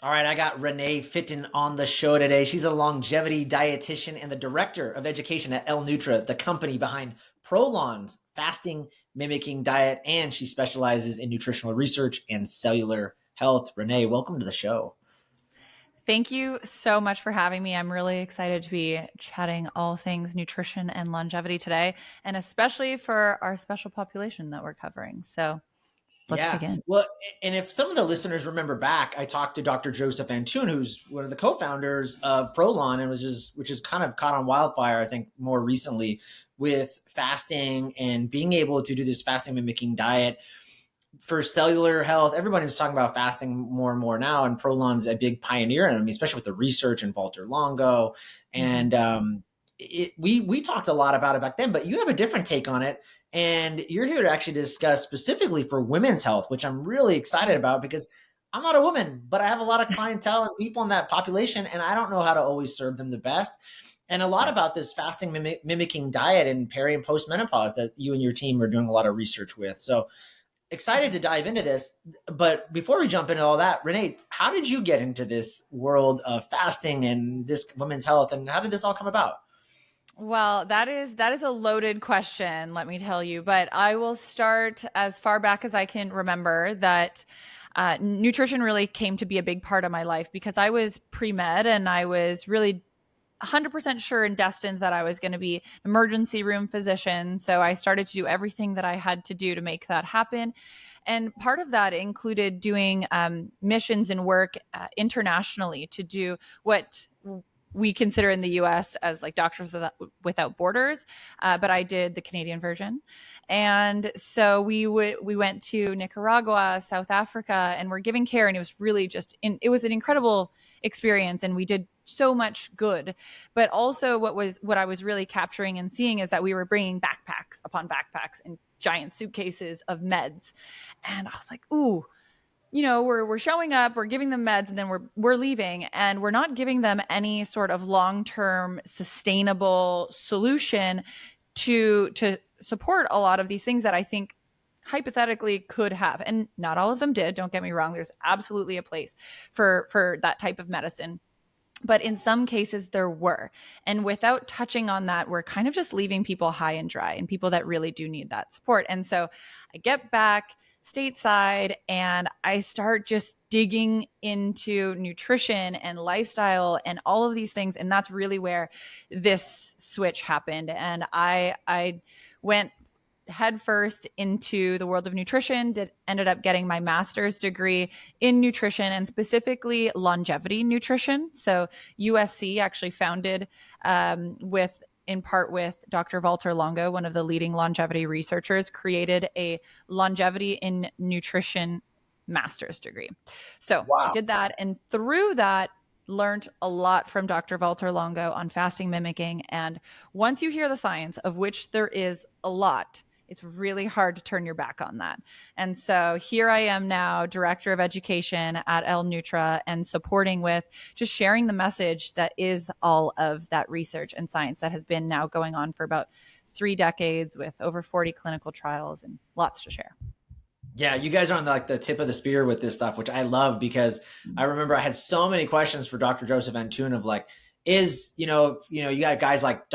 All right, I got Renee Fitton on the show today. She's a longevity dietitian and the director of education at L-Nutra, the company behind Prolon's fasting mimicking diet, and she specializes in nutritional research and cellular health. Renee, welcome to the show. Thank you so much for having me. I'm really excited to be chatting all things nutrition and longevity today, and especially for our special population that we're covering. So let's Yeah. dig in. Well, and if some of the listeners remember back, I talked to Dr. Joseph Antoon, who's one of the co-founders of Prolon, and which is kind of caught on wildfire, I think, more recently with fasting and being able to do this fasting mimicking diet for cellular health. Everybody's talking about fasting more and more now, and Prolon's a big pioneer. And I mean, especially with the research and Walter Longo, and we talked a lot about it back then. But you have a different take on it, and you're here to actually discuss specifically for women's health, which I'm really excited about because I'm not a woman, but I have a lot of clientele and people in that population, and I don't know how to always serve them the best. And a lot Yeah. about this fasting mimicking diet in peri and post menopause that you and your team are doing a lot of research with. So excited to dive into this. But before we jump into all that, Renee, how did you get into this world of fasting and this women's health, and how did this all come about? Well, that is a loaded question, let me tell you. But I will start as far back as I can remember that nutrition really came to be a big part of my life because I was pre-med and I was really 100% sure and destined that I was going to be an emergency room physician. So I started to do everything that I had to do to make that happen. And part of that included doing missions and work internationally to do what we consider in the US as like Doctors Without Borders, but I did the Canadian version. And so we went to Nicaragua, South Africa, and we're giving care, and it was really it was an incredible experience, and we did so much good. But also what I was really capturing and seeing is that we were bringing backpacks upon backpacks and giant suitcases of meds. And I was like, ooh, we're showing up, we're giving them meds, and then we're leaving, and we're not giving them any sort of long-term sustainable solution to support a lot of these things that I think hypothetically could have. And not all of them did, don't get me wrong. There's absolutely a place for that type of medicine. But in some cases, there were. And without touching on that, we're kind of just leaving people high and dry and people that really do need that support. And so I get back stateside and I start just digging into nutrition and lifestyle and all of these things. And that's really where this switch happened. And I went headfirst into the world of nutrition, ended up getting my master's degree in nutrition and specifically longevity nutrition. So USC actually founded in part with Dr. Walter Longo, one of the leading longevity researchers, created a longevity in nutrition master's degree. So I Wow. did that, and through that learned a lot from Dr. Walter Longo on fasting mimicking. And once you hear the science, of which there is a lot, it's really hard to turn your back on that. And so here I am now, director of education at L-Nutra, and supporting with just sharing the message that is all of that research and science that has been now going on for about 3 decades with over 40 clinical trials and lots to share. Yeah, you guys are on the tip of the spear with this stuff, which I love because I remember I had so many questions for Dr. Joseph Antoon of like, you got guys like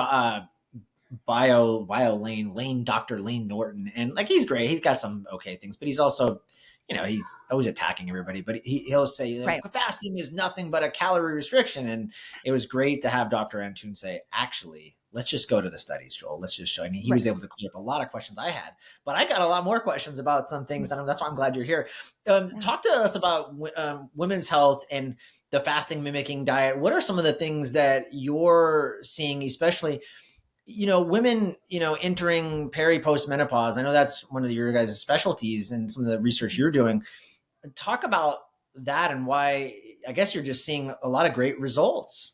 Lane, Dr. Lane Norton, and like he's great. He's got some okay things, but he's also, he's always attacking everybody. But he'll say Right. fasting is nothing but a calorie restriction, and it was great to have Dr. Antoon say, actually, let's just go to the studies, Joel. Let's just show. I mean, he was able to clear up a lot of questions I had, but I got a lot more questions about some things, and that's why I'm glad you're here. Talk to us about women's health and the fasting mimicking diet. What are some of the things that you're seeing, especially women, entering peri post menopause? I know that's one of your guys' specialties and some of the research you're doing. Talk about that and why I guess you're just seeing a lot of great results.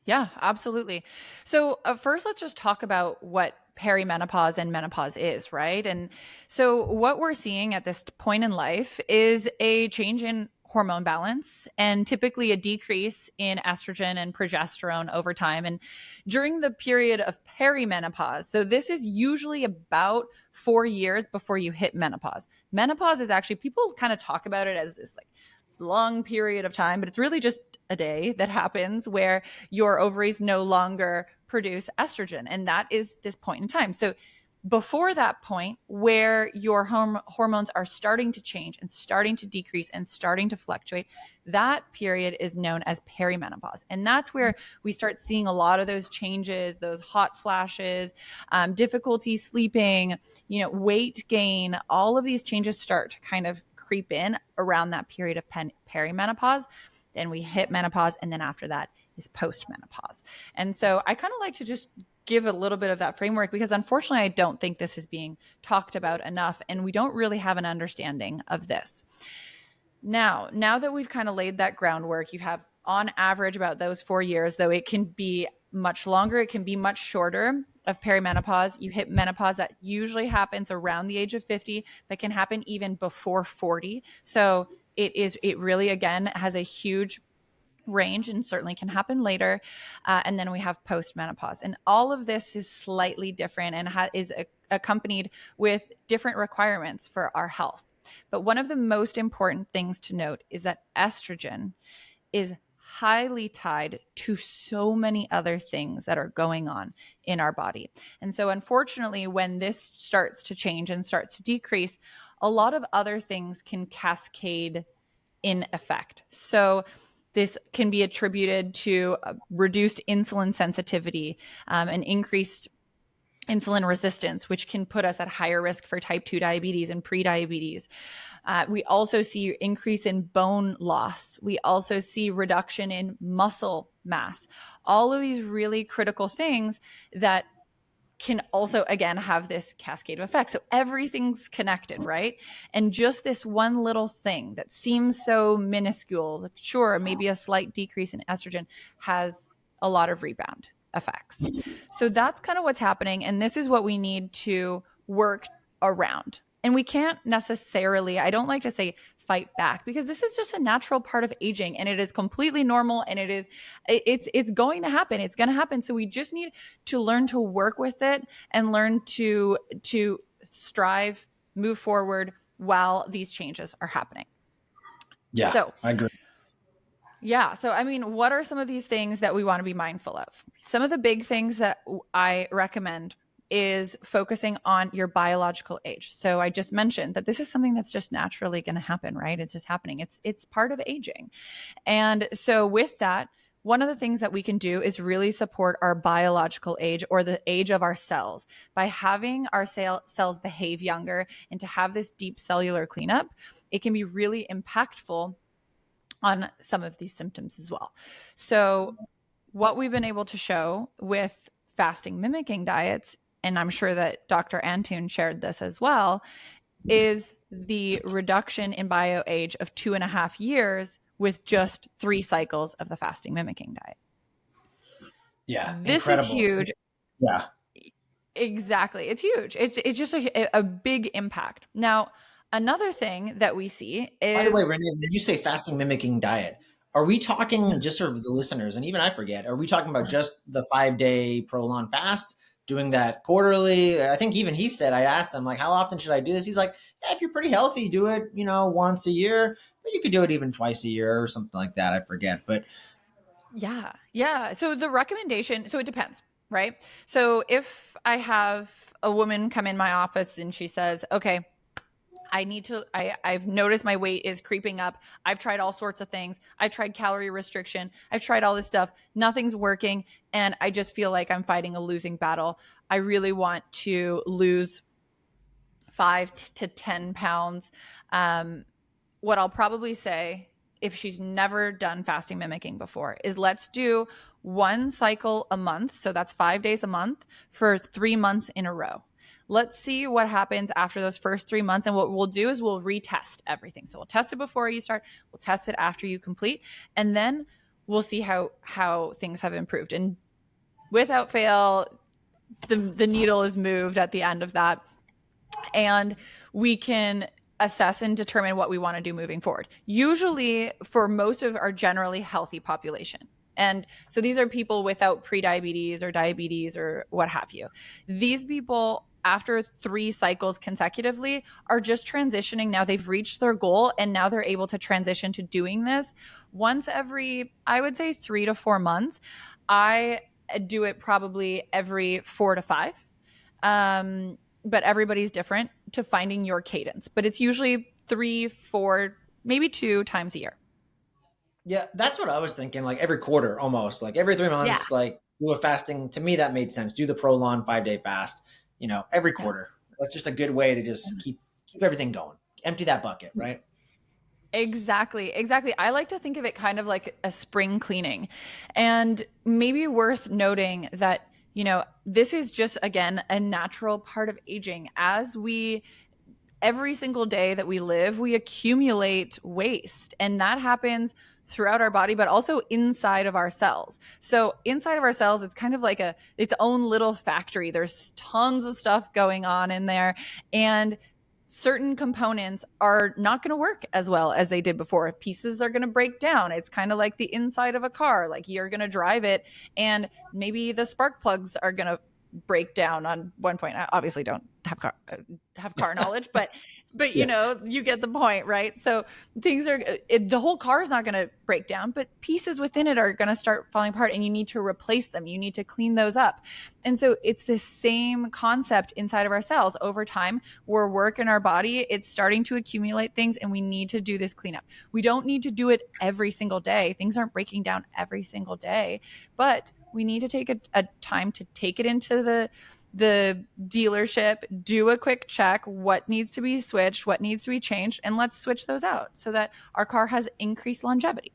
Yeah, absolutely. So first, let's just talk about what perimenopause and menopause is, right? And so what we're seeing at this point in life is a change in hormone balance and typically a decrease in estrogen and progesterone over time. And during the period of perimenopause, so this is usually about 4 years before you hit menopause. Menopause is actually, people kind of talk about it as this like long period of time, but it's really just a day that happens where your ovaries no longer produce estrogen. And that is this point in time. So before that point where your hormones are starting to change and starting to decrease and starting to fluctuate, that period is known as perimenopause. And that's where we start seeing a lot of those changes, those hot flashes, difficulty sleeping, weight gain. All of these changes start to kind of creep in around that period of perimenopause. Then we hit menopause, and then after that is postmenopause. And so I kind of like to just give a little bit of that framework, because unfortunately I don't think this is being talked about enough, and we don't really have an understanding of this. Now that we've kind of laid that groundwork, you have on average about those 4 years, though it can be much longer, it can be much shorter, of perimenopause. You hit menopause, that usually happens around the age of 50, but can happen even before 40. So it really, again, has a huge range and certainly can happen later. And then we have postmenopause. And all of this is slightly different and is accompanied with different requirements for our health. But one of the most important things to note is that estrogen is highly tied to so many other things that are going on in our body. And so unfortunately, when this starts to change and starts to decrease, a lot of other things can cascade in effect. So this can be attributed to reduced insulin sensitivity, and increased insulin resistance, which can put us at higher risk for type 2 diabetes and prediabetes. We also see increase in bone loss. We also see reduction in muscle mass. All of these really critical things that can also, again, have this cascade of effects. So everything's connected, right? And just this one little thing that seems so minuscule, sure, maybe a slight decrease in estrogen, has a lot of rebound effects. So that's kind of what's happening. And this is what we need to work around. And we can't necessarily, I don't like to say fight back, because this is just a natural part of aging, and it is completely normal, and it's going to happen. It's going to happen. So we just need to learn to work with it and learn to strive, move forward while these changes are happening. Yeah, so I agree. Yeah. So, I mean, what are some of these things that we want to be mindful of? Some of the big things that I recommend is focusing on your biological age. So I just mentioned that this is something that's just naturally going to happen, right? It's just happening. It's part of aging. And so with that, one of the things that we can do is really support our biological age, or the age of our cells, by having our cells behave younger and to have this deep cellular cleanup. It can be really impactful on some of these symptoms as well. So what we've been able to show with fasting mimicking diets, and I'm sure that Dr. Antoon shared this as well, is the reduction in bio age of 2.5 years with just 3 cycles of the fasting mimicking diet. Yeah, this incredible. is huge. Yeah, exactly. It's huge. It's just a big impact. Now, another thing that we see is, by the way, Renee, when you say fasting mimicking diet, are we talking, just for the listeners, and even I forget, are we talking about just the 5-day Prolon fast, doing that quarterly? I think even he said, I asked him, like, how often should I do this? He's like, yeah, if you're pretty healthy, do it, once a year, but you could do it even twice a year or something like that. I forget, but yeah. So the recommendation, so it depends, right? So if I have a woman come in my office and she says, okay, I've noticed my weight is creeping up. I've tried all sorts of things. I've tried calorie restriction. I've tried all this stuff. Nothing's working. And I just feel like I'm fighting a losing battle. I really want to lose 5 to 10 pounds. What I'll probably say, if she's never done fasting mimicking before, is let's do 1 cycle a month. So that's 5 days a month for 3 months in a row. Let's see what happens after those first 3 months. And what we'll do is we'll retest everything. So we'll test it before you start. We'll test it after you complete. And then we'll see how things have improved. And without fail, the needle is moved at the end of that. And we can assess and determine what we want to do moving forward. Usually for most of our generally healthy population. And so these are people without prediabetes or diabetes or what have you. These people after 3 cycles consecutively are just transitioning. Now they've reached their goal and now they're able to transition to doing this once every, I would say, 3 to 4 months. I do it probably every 4 to 5. But everybody's different to finding your cadence. But it's usually 3, 4, maybe 2 times a year. Yeah, that's what I was thinking. Like every quarter, almost like every 3 months, Yeah. like do a fasting. To me, that made sense. Do the Prolon 5 day fast. Every Yeah. quarter. That's just a good way to just keep everything going. Empty that bucket, right? Exactly. Exactly. I like to think of it kind of like a spring cleaning. And maybe worth noting that, this is just, again, a natural part of aging. Every single day that we live, we accumulate waste, and that happens throughout our body, but also inside of our cells. So inside of our cells, it's kind of like its own little factory. There's tons of stuff going on in there, and certain components are not going to work as well as they did before. Pieces are going to break down. It's kind of like the inside of a car. Like you're going to drive it and maybe the spark plugs are going to break down on one point. I obviously don't have car knowledge, but Yeah. you get the point, right? So the whole car is not going to break down, but pieces within it are going to start falling apart, and you need to replace them. You need to clean those up. And so it's this same concept inside of our cells. Over time, we're working our body, it's starting to accumulate things, and we need to do this cleanup. We don't need to do it every single day. Things aren't breaking down every single day, but we need to take a time to take it into the dealership, do a quick check, what needs to be switched, what needs to be changed, and let's switch those out so that our car has increased longevity.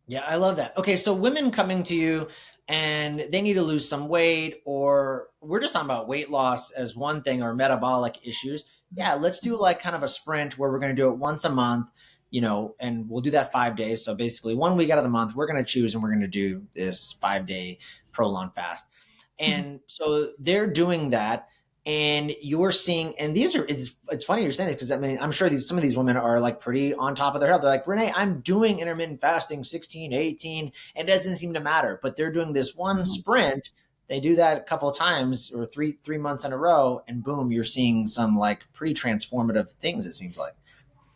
Yeah, I love that. Okay, so women coming to you and they need to lose some weight, or we're just talking about weight loss as one thing, or metabolic issues. Yeah, let's do like kind of a sprint where we're going to do it once a month, and we'll do that 5 days. So basically, one week out of the month, we're going to choose and we're going to do this 5 day Prolon fast. And so they're doing that, and you're seeing, and it's funny you're saying this, because I mean, I'm sure some of these women are like pretty on top of their health. They're like, Renee, I'm doing intermittent fasting 16, 18, and it doesn't seem to matter, but they're doing this one sprint. They do that a couple of times, or three months in a row, and boom, you're seeing some like pretty transformative things, it seems like.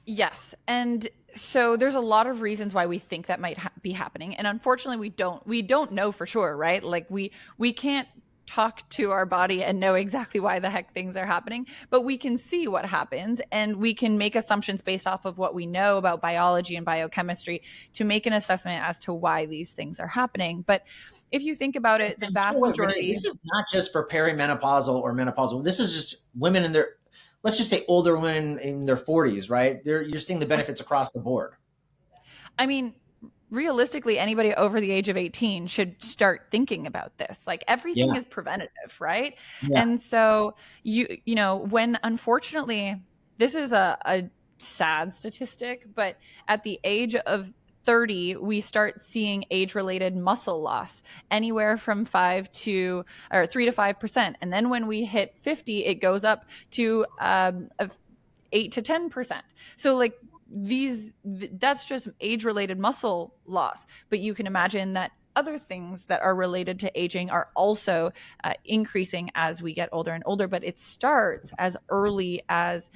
Yes. And so there's a lot of reasons why we think that might be happening. And unfortunately, we don't know for sure, right? Like we can't talk to our body and know exactly why the heck things are happening, but we can see what happens and we can make assumptions based off of what we know about biology and biochemistry to make an assessment as to why these things are happening. But if you think about it, the And by the vast way, Renee, majority. this is not just for perimenopausal or menopausal. This is just women in their, let's just say older women in their 40s, right? You're seeing the benefits across the board. I mean, realistically, anybody over the age of 18 should start thinking about this. Like everything Yeah. is preventative, right? Yeah. And so when unfortunately, this is a sad statistic, but at the age of 30, we start seeing age-related muscle loss anywhere from 3 to 5%. And then when we hit 50, it goes up to 8 to 10%. So like that's just age-related muscle loss. But you can imagine that other things that are related to aging are also increasing as we get older and older. But it starts as early as,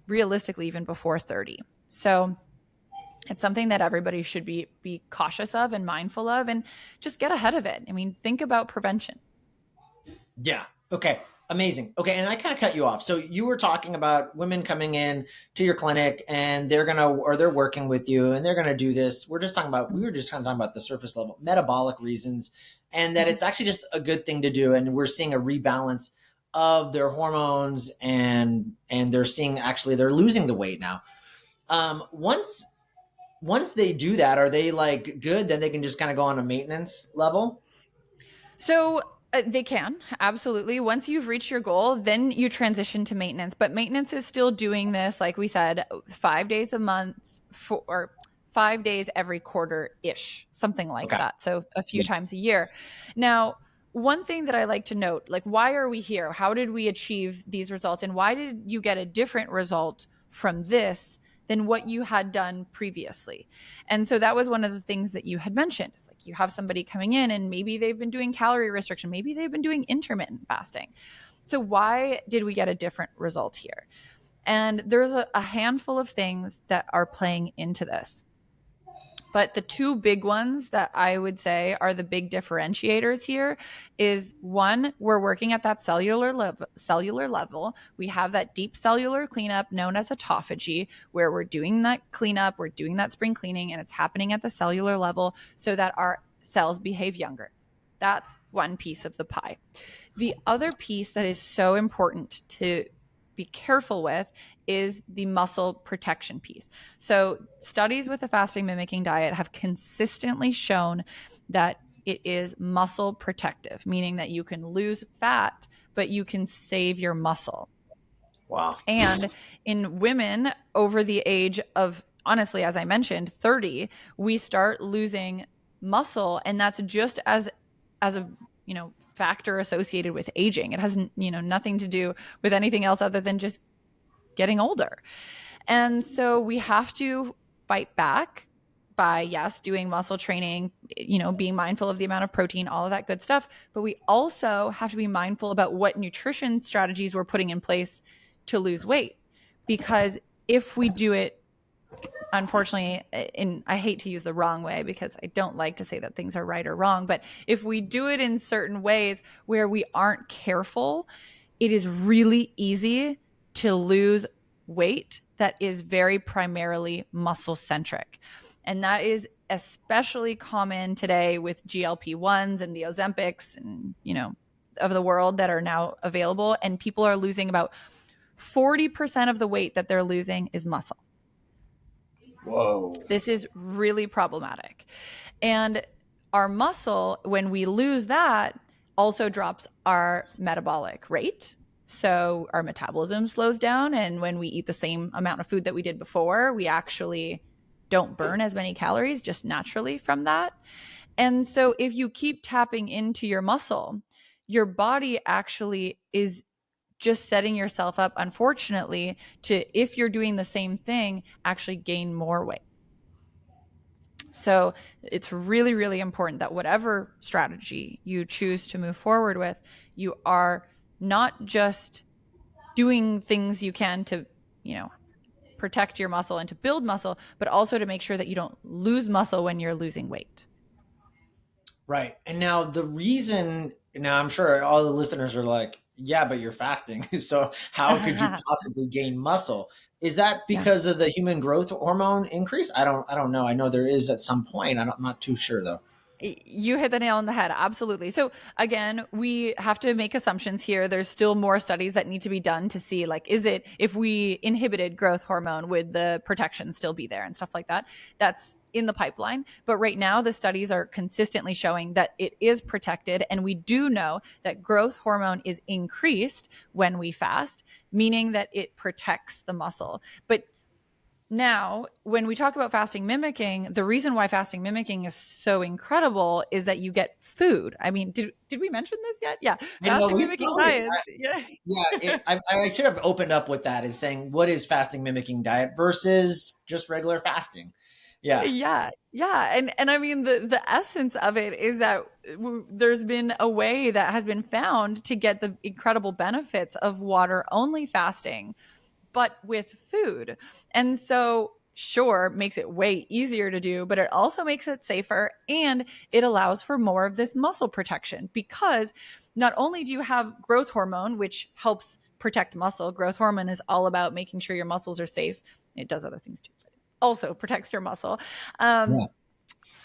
realistically, even before 30. So it's something that everybody should be cautious of and mindful of, and just get ahead of it. I mean, think about prevention. Yeah. Okay. Amazing. Okay. And I kind of cut you off. So you were talking about women coming in to your clinic and they're working with you and they're going to do this. We were just kind of talking about the surface level metabolic reasons, and that it's actually just a good thing to do. And we're seeing a rebalance of their hormones, and they're losing the weight now. Once they do that, are they like good? Then they can just kind of go on a maintenance level. So they can, absolutely. Once you've reached your goal, then you transition to maintenance. But maintenance is still doing this, like we said, 5 days a month or 5 days every quarter ish, something like Okay. that. So a few Yeah. times a year. Now, one thing that I like to note, like, why are we here? How did we achieve these results? And why did you get a different result from this than what you had done previously? And so that was one of the things that you had mentioned. It's like you have somebody coming in and maybe they've been doing calorie restriction, maybe they've been doing intermittent fasting. So why did we get a different result here? And there's a handful of things that are playing into this. But the two big ones that I would say are the big differentiators here is one, we're working at that cellular level. We have that deep cellular cleanup known as autophagy, where we're doing that cleanup, we're doing that spring cleaning, and it's happening at the cellular level so that our cells behave younger. That's one piece of the pie. The other piece that is so important to be careful with is the muscle protection piece. So, studies with the fasting mimicking diet have consistently shown that it is muscle protective, meaning that you can lose fat, but you can save your muscle. Wow. And in women over the age of, honestly, as I mentioned, 30, we start losing muscle. And that's just as a, factor associated with aging. It has, nothing to do with anything else other than just getting older. And so we have to fight back by, yes, doing muscle training, being mindful of the amount of protein, all of that good stuff. But we also have to be mindful about what nutrition strategies we're putting in place to lose weight. Because if we do it, unfortunately, and I hate to use the wrong way because I don't like to say that things are right or wrong, but if we do it in certain ways where we aren't careful, it is really easy to lose weight that is very primarily muscle centric. And that is especially common today with GLP-1s and the Ozempics and, of the world that are now available. And people are losing about 40% of the weight that they're losing is muscle. Whoa. This is really problematic. And our muscle, when we lose that, also drops our metabolic rate. So our metabolism slows down. And when we eat the same amount of food that we did before, we actually don't burn as many calories just naturally from that. And so if you keep tapping into your muscle, your body actually is just setting yourself up, unfortunately, to, if you're doing the same thing, actually gain more weight. So it's really, really important that whatever strategy you choose to move forward with, you are not just doing things you can to, protect your muscle and to build muscle, but also to make sure that you don't lose muscle when you're losing weight. Right. And now now I'm sure all the listeners are like, yeah, but you're fasting. So how could you possibly gain muscle? Is that Yeah. because of the human growth hormone increase? I don't know. I know there is at some point. I'm not too sure though. You hit the nail on the head. Absolutely. So again, we have to make assumptions here. There's still more studies that need to be done to see, like, is it, if we inhibited growth hormone, would the protection still be there and stuff like that? That's in the pipeline. But right now, the studies are consistently showing that it is protected. And we do know that growth hormone is increased when we fast, meaning that it protects the muscle. But now, when we talk about fasting mimicking, the reason why fasting mimicking is so incredible is that you get food. I mean, did we mention this yet? Yeah, I know fasting we mimicking probably, diets. Yeah, I should have opened up with that as saying, what is fasting mimicking diet versus just regular fasting? Yeah. yeah, and I mean the essence of it is that there's been a way that has been found to get the incredible benefits of water only fasting but with food. And so, sure, makes it way easier to do, but it also makes it safer and it allows for more of this muscle protection because not only do you have growth hormone, which helps protect muscle, growth hormone is all about making sure your muscles are safe. It does other things too, but it also protects your muscle. Yeah.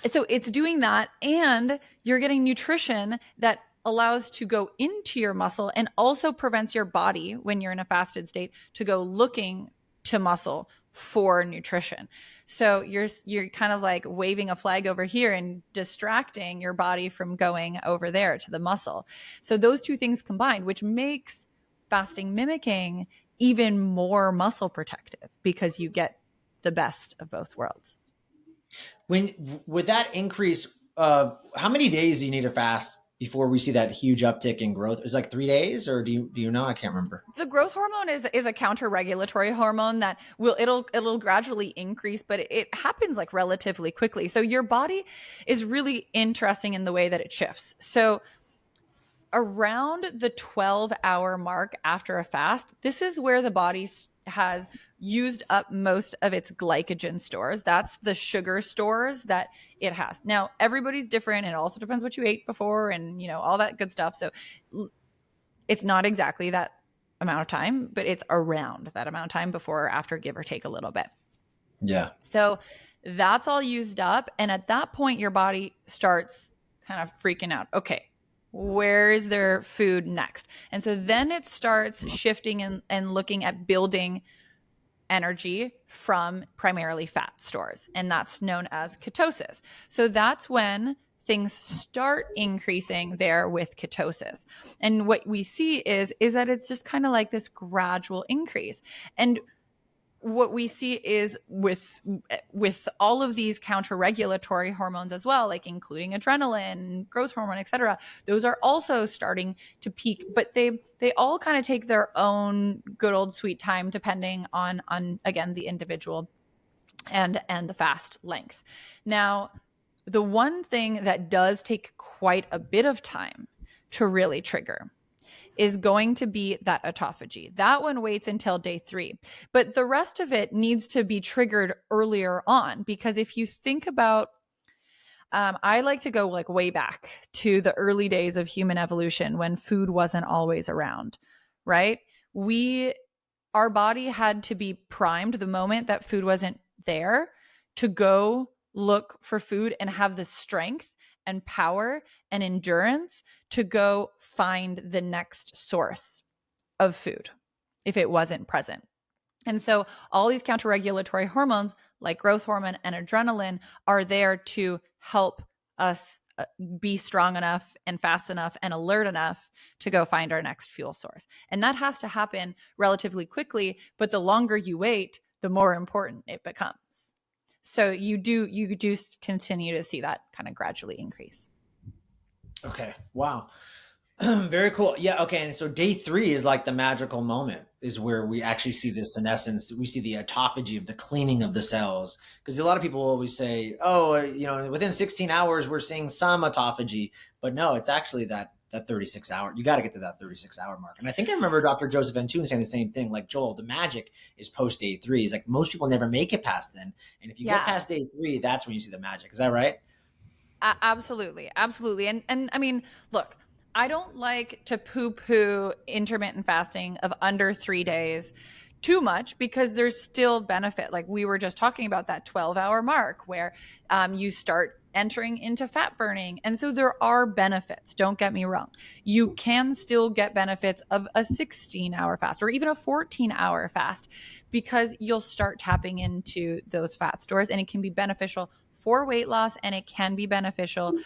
So it's doing that, and you're getting nutrition that allows to go into your muscle and also prevents your body when you're in a fasted state to go looking to muscle for nutrition. So you're kind of like waving a flag over here and distracting your body from going over there to the muscle. So those two things combined, which makes fasting mimicking even more muscle protective because you get the best of both worlds. When with that increase, how many days do you need to fast before we see that huge uptick in growth? Is it like 3 days, or do you know? I can't remember. The growth hormone is a counter-regulatory hormone that it'll gradually increase, but it happens like relatively quickly. So your body is really interesting in the way that it shifts. So around the 12-hour mark after a fast, this is where the body has used up most of its glycogen stores. That's the sugar stores that it has. Now, everybody's different. It also depends what you ate before and, all that good stuff. So it's not exactly that amount of time, but it's around that amount of time before or after, give or take a little bit. Yeah. So that's all used up. And at that point, your body starts kind of freaking out. Okay, where is their food next? And so then it starts shifting and looking at building energy from primarily fat stores. And that's known as ketosis. So that's when things start increasing there with ketosis. And what we see is that it's just kind of like this gradual increase. And what we see is with all of these counter-regulatory hormones as well, like including adrenaline, growth hormone, etc., those are also starting to peak, but they all kind of take their own good old sweet time depending on again the individual and the fast length. Now, the one thing that does take quite a bit of time to really trigger is going to be that autophagy. That one waits until day 3. But the rest of it needs to be triggered earlier on, because if you think about, I like to go like way back to the early days of human evolution when food wasn't always around, right? Our body had to be primed the moment that food wasn't there to go look for food and have the strength and power and endurance to go find the next source of food if it wasn't present. And so all these counter-regulatory hormones like growth hormone and adrenaline are there to help us be strong enough and fast enough and alert enough to go find our next fuel source. And that has to happen relatively quickly, but the longer you wait, the more important it becomes. So you do continue to see that kind of gradually increase. Okay. Wow. Very cool. Yeah. Okay. And so day 3 is like the magical moment, is where we actually see this in essence. We see the autophagy of the cleaning of the cells. Because a lot of people always say, oh, within 16 hours, we're seeing some autophagy. But no, it's actually that 36-hour. You got to get to that 36-hour mark. And I think I remember Dr. Joseph Antoon saying the same thing. Like, Joel, the magic is post day 3. He's like, most people never make it past then. And if you get past day 3, that's when you see the magic. Is that right? Absolutely. Absolutely. And I mean, look, I don't like to poo-poo intermittent fasting of under 3 days too much, because there's still benefit. Like we were just talking about that 12-hour mark where you start entering into fat burning. And so there are benefits. Don't get me wrong. You can still get benefits of a 16-hour fast or even a 14-hour fast, because you'll start tapping into those fat stores, and it can be beneficial for weight loss, and it can be beneficial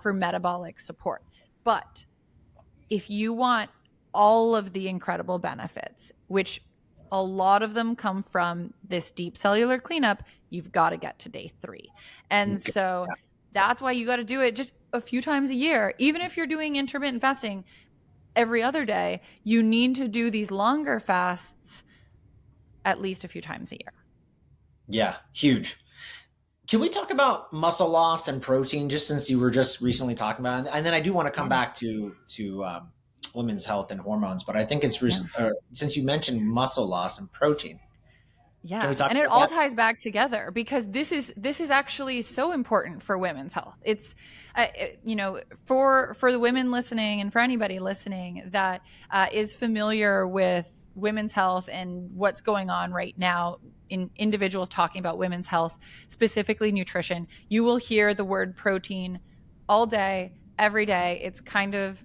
for metabolic support. But if you want all of the incredible benefits, which a lot of them come from this deep cellular cleanup, you've got to get to day 3. And so that's why you got to do it just a few times a year. Even if you're doing intermittent fasting every other day, you need to do these longer fasts at least a few times a year. Yeah. Huge. Can we talk about muscle loss and protein, just since you were just recently talking about it? And then I do want to come back to women's health and hormones, but I think it's since you mentioned muscle loss and protein. Yeah. Can we talk And it about all that? ties back together, because this is actually so important for women's health. It's for the women listening, and for anybody listening that is familiar with women's health and what's going on right now in individuals talking about women's health, specifically nutrition, you will hear the word protein all day, every day. It's kind of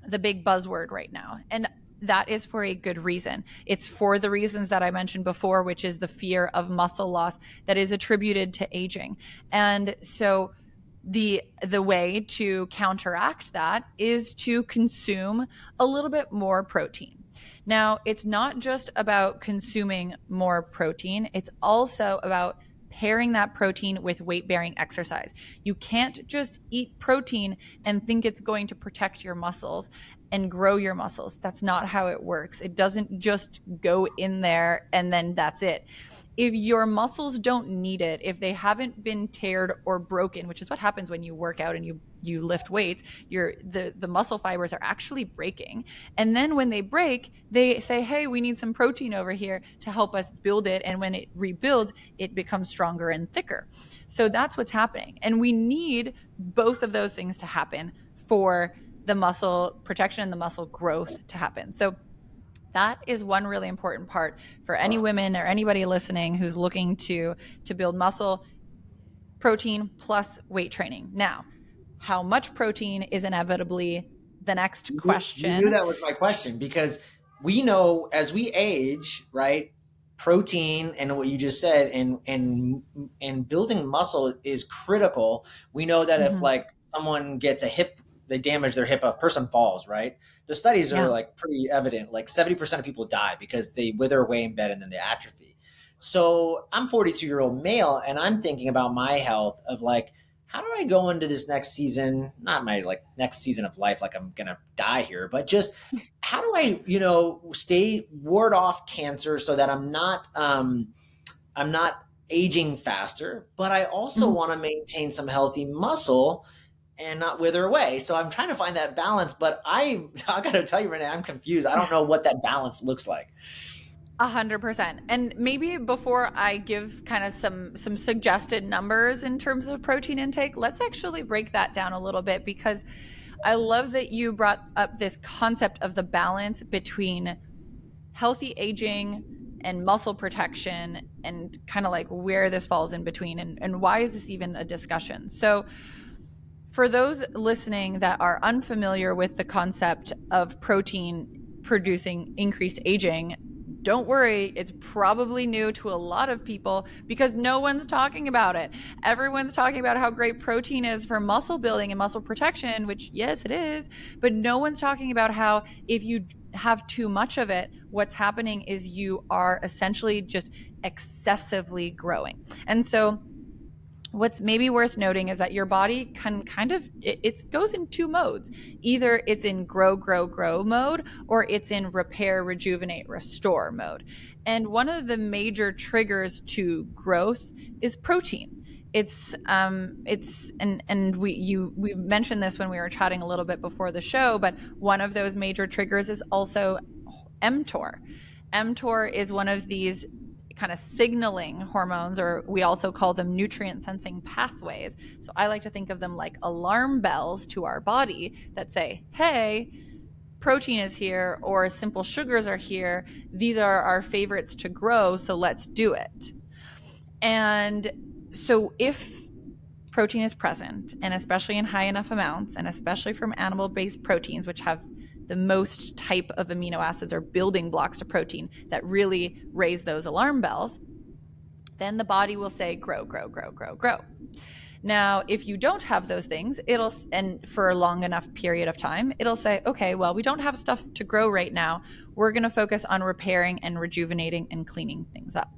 the big buzzword right now. And that is for a good reason. It's for the reasons that I mentioned before, which is the fear of muscle loss that is attributed to aging. And so the way to counteract that is to consume a little bit more protein. Now, it's not just about consuming more protein, it's also about pairing that protein with weight-bearing exercise. You can't just eat protein and think it's going to protect your muscles and grow your muscles. That's not how it works. It doesn't just go in there and then that's it. if your muscles don't need it, if they haven't been teared or broken, which is what happens when you work out and you lift weights, the muscle fibers are actually breaking. And then when they break, they say, hey, we need some protein over here to help us build it. And when it rebuilds, it becomes stronger and thicker. So that's what's happening. And we need both of those things to happen for the muscle protection and the muscle growth to happen. So that is one really important part for any women or anybody listening who's looking to build muscle. Protein plus weight training. Now, how much protein is inevitably the next You knew question. that was my question, because we know as we age, right? Protein and what you just said, and building muscle is critical. We know that if Mm-hmm. like someone gets a hip, they damage their hip, a person falls, right? The studies are Yeah. like pretty evident. Like 70% of people die because they wither away in bed and then they atrophy. So I'm 42-year-old male, and I'm thinking about my health of like, how do I go into this next season? Not my like next season of life, like I'm gonna die here, but just how do I, stay ward off cancer so that I'm not aging faster, but I also Mhm. want to maintain some healthy muscle and not wither away. So I'm trying to find that balance, but I gotta tell you, Renee, I'm confused. I don't know what that balance looks like. 100%. And maybe before I give kind of some suggested numbers in terms of protein intake, let's actually break that down a little bit, because I love that you brought up this concept of the balance between healthy aging and muscle protection, and kind of like where this falls in between, and why is this even a discussion. So for those listening that are unfamiliar with the concept of protein producing increased aging, don't worry, it's probably new to a lot of people because no one's talking about it. Everyone's talking about how great protein is for muscle building and muscle protection, which, yes, it is, but no one's talking about how if you have too much of it, what's happening is you are essentially just excessively growing. And so what's maybe worth noting is that your body can kind of it goes in two modes. Either it's in grow mode, or it's in repair, rejuvenate, restore mode. And one of the major triggers to growth is protein. It's and we mentioned this when we were chatting a little bit before the show, but one of those major triggers is also mTOR. mTOR is one of these kind of signaling hormones, or we also call them nutrient sensing pathways. So I like to think of them like alarm bells to our body that say, hey, protein is here, or simple sugars are here. These are our favorites to grow, so let's do it. And so if protein is present, and especially in high enough amounts, and especially from animal based proteins, which have the most type of amino acids or building blocks to protein that really raise those alarm bells, then the body will say, grow, grow, grow, grow, grow. Now, if you don't have those things, and for a long enough period of time, it'll say, okay, well, we don't have stuff to grow right now. We're going to focus on repairing and rejuvenating and cleaning things up.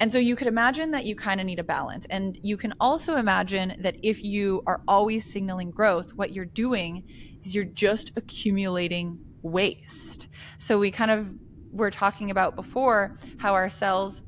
And so you could imagine that you kind of need a balance. And you can also imagine that if you are always signaling growth, what you're doing is you're just accumulating waste. So we kind of were talking about before how our cells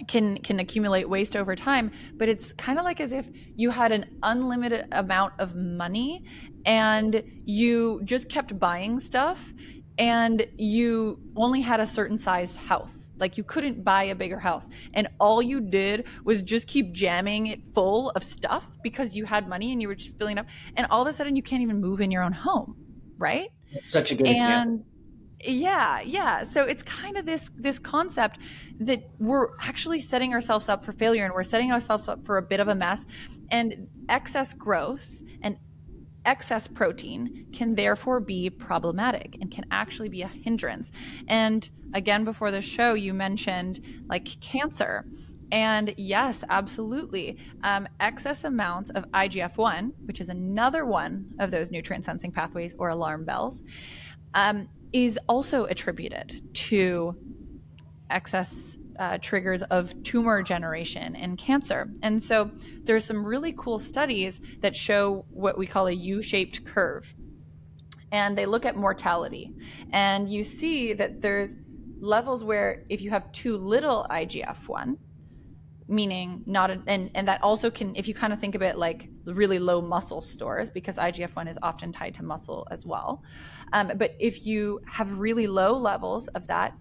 can accumulate waste over time, but it's kind of like as if you had an unlimited amount of money and you just kept buying stuff, and you only had a certain sized house. Like you couldn't buy a bigger house, and all you did was just keep jamming it full of stuff because you had money and you were just filling up, and all of a sudden you can't even move in your own home, right? That's such a good example. And yeah. So it's kind of this concept that we're actually setting ourselves up for failure, and we're setting ourselves up for a bit of a mess. And excess growth and excess protein can therefore be problematic and can actually be a hindrance. And again, before the show, you mentioned like cancer. And yes, absolutely. Excess amounts of IGF-1, which is another one of those nutrient sensing pathways or alarm bells, is also attributed to excess triggers of tumor generation and cancer. And so there's some really cool studies that show what we call a U-shaped curve. And they look at mortality. And you see that there's levels where if you have too little IGF-1, meaning not and that also can, if you kind of think of it like really low muscle stores, because IGF-1 is often tied to muscle as well. But if you have really low levels of that,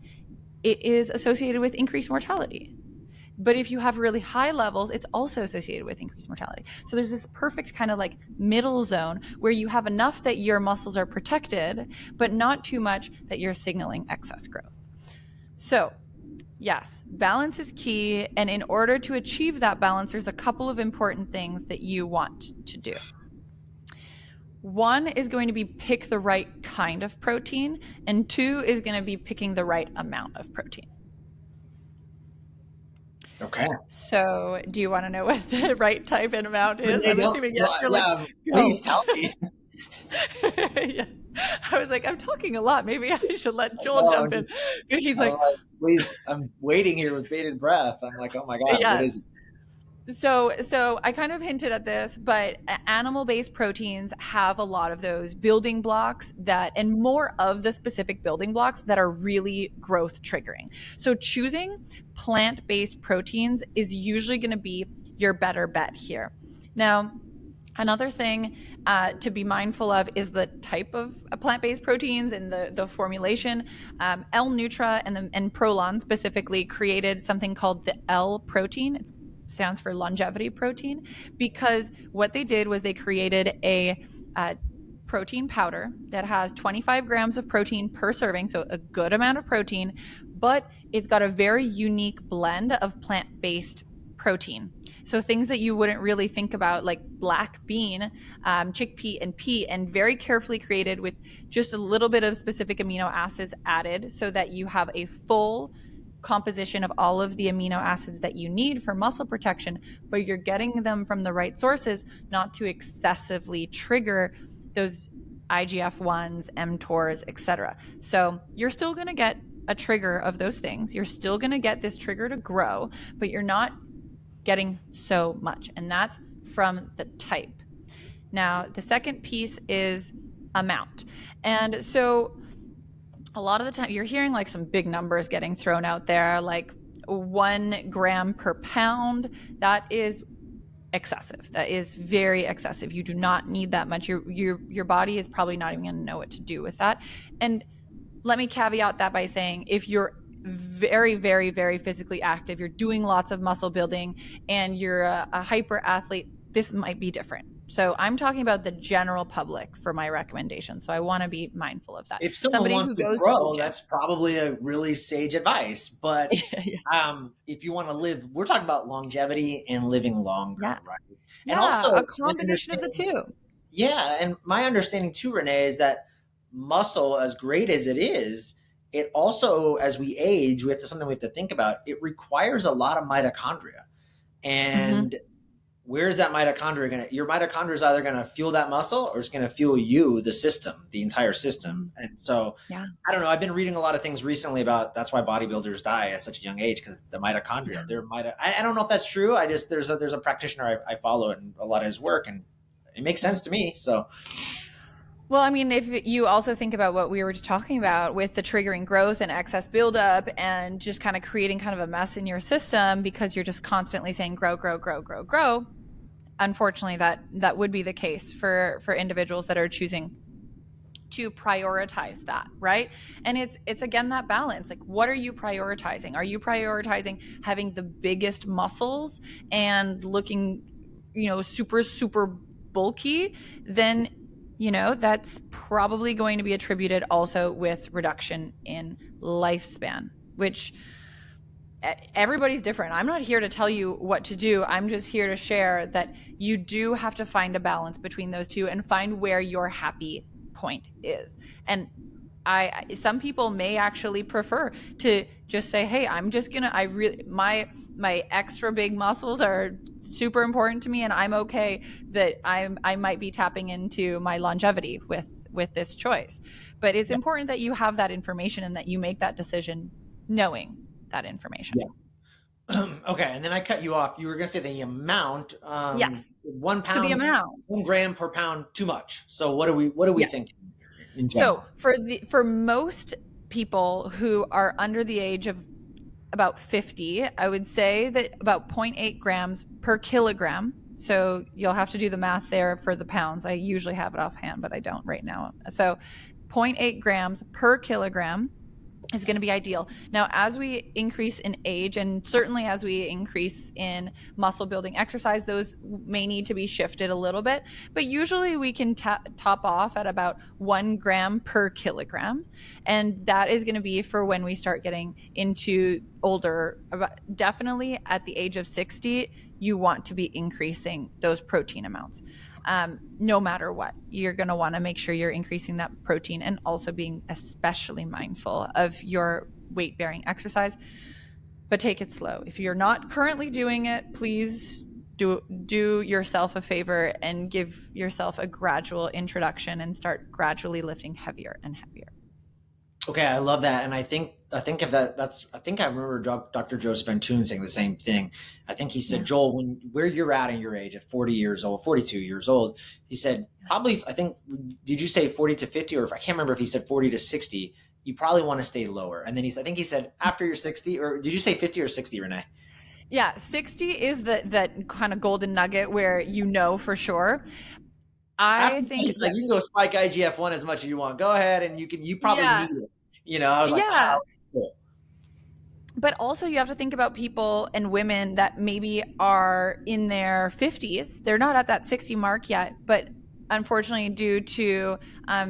it is associated with increased mortality. But if you have really high levels, it's also associated with increased mortality. So there's this perfect kind of like middle zone where you have enough that your muscles are protected, but not too much that you're signaling excess growth. So yes, balance is key. And in order to achieve that balance, there's a couple of important things that you want to do. One is going to be pick the right kind of protein, and two is going to be picking the right amount of protein. Okay. So do you want to know what the right type and amount is? I'm assuming yes. You're like, please tell me. Yeah. I was like, I'm talking a lot. Maybe I should let Joel jump in. He's like, please, I'm waiting here with bated breath. I'm like, oh my God, what is it? So I kind of hinted at this, but animal-based proteins have a lot of those building blocks and more of the specific building blocks that are really growth triggering. So choosing plant-based proteins is usually going to be your better bet here. Now, another thing to be mindful of is the type of plant-based proteins and the formulation. L-Nutra and Prolon specifically created something called the L protein. It stands for longevity protein, because what they did was they created a protein powder that has 25 grams of protein per serving, so a good amount of protein, but it's got a very unique blend of plant-based protein. So things that you wouldn't really think about, like black bean, chickpea, and pea, and very carefully created with just a little bit of specific amino acids added so that you have a full composition of all of the amino acids that you need for muscle protection, but you're getting them from the right sources, not to excessively trigger those IGF-1s, mTORs, etc. So you're still going to get a trigger of those things. You're still going to get this trigger to grow, but you're not getting so much. And that's from the type. Now, the second piece is amount. And so a lot of the time you're hearing like some big numbers getting thrown out there, like 1 gram per pound. That is excessive. That is very excessive. You do not need that much. Your body is probably not even going to know what to do with that. And let me caveat that by saying, if you're very, very, very physically active, you're doing lots of muscle building, and you're a hyper athlete, this might be different. So I'm talking about the general public for my recommendation. So I want to be mindful of that. If someone wants to grow, that's probably a really sage advice. But if you want to live, we're talking about longevity and living longer, right? And also a combination of the two. Yeah. And my understanding too, Renee, is that muscle, as great as it is, it also, as we age, something we have to think about. It requires a lot of mitochondria. And where's that mitochondria your mitochondria is either going to fuel that muscle, or it's going to fuel you, the system, the entire system. And so I don't know, I've been reading a lot of things recently about, that's why bodybuilders die at such a young age, because the mitochondria, I don't know if that's true. There's a practitioner I follow in a lot of his work, and it makes sense to me. So well, I mean, if you also think about what we were just talking about with the triggering growth and excess buildup, and just kind of creating kind of a mess in your system because you're just constantly saying grow, grow, grow, grow, grow. Unfortunately, that would be the case for individuals that are choosing to prioritize that, right? And it's again that balance. Like, what are you prioritizing? Are you prioritizing having the biggest muscles and looking, super, super bulky? Then that's probably going to be attributed also with reduction in lifespan, which everybody's different. I'm not here to tell you what to do. I'm just here to share that you do have to find a balance between those two and find where your happy point is. And some people may actually prefer to just say, hey, I'm just gonna, my extra big muscles are super important to me, and I'm okay that I might be tapping into my longevity with this choice. But it's important that you have that information and that you make that decision knowing that information. Okay, and then I cut you off. You were going to say the amount. Yes. 1 pound. So the amount. 1 gram per pound, too much. So what do we think? So for most people who are under the age of about 50, I would say that about 0.8 grams per kilogram. So you'll have to do the math there for the pounds. I usually have it offhand, but I don't right now. So 0.8 grams per kilogram is going to be ideal. Now, as we increase in age, and certainly as we increase in muscle building exercise, those may need to be shifted a little bit, but usually we can top off at about 1 gram per kilogram. And that is going to be for when we start getting into older, definitely at the age of 60, you want to be increasing those protein amounts. No matter what, you're going to want to make sure you're increasing that protein and also being especially mindful of your weight bearing exercise, but take it slow. If you're not currently doing it, please do yourself a favor and give yourself a gradual introduction and start gradually lifting heavier and heavier. Okay, I love that, and I think of that. I think I remember Dr. Joseph Antoon saying the same thing. I think he said, Joel, where you're at in your age, at 40 years old, 42 years old, he said probably. I think, did you say 40 to 50, or if I can't remember if he said 40 to 60, you probably want to stay lower. And then I think he said after you're 60, or did you say 50 or 60, Renee? Yeah, 60 is that kind of golden nugget where you know for sure. I think he's like, you can go spike IGF-1 as much as you want. Go ahead, and you probably need it. I was like, yeah. Cool. But also you have to think about people and women that maybe are in their 50s. They're not at that 60 mark yet, but unfortunately due to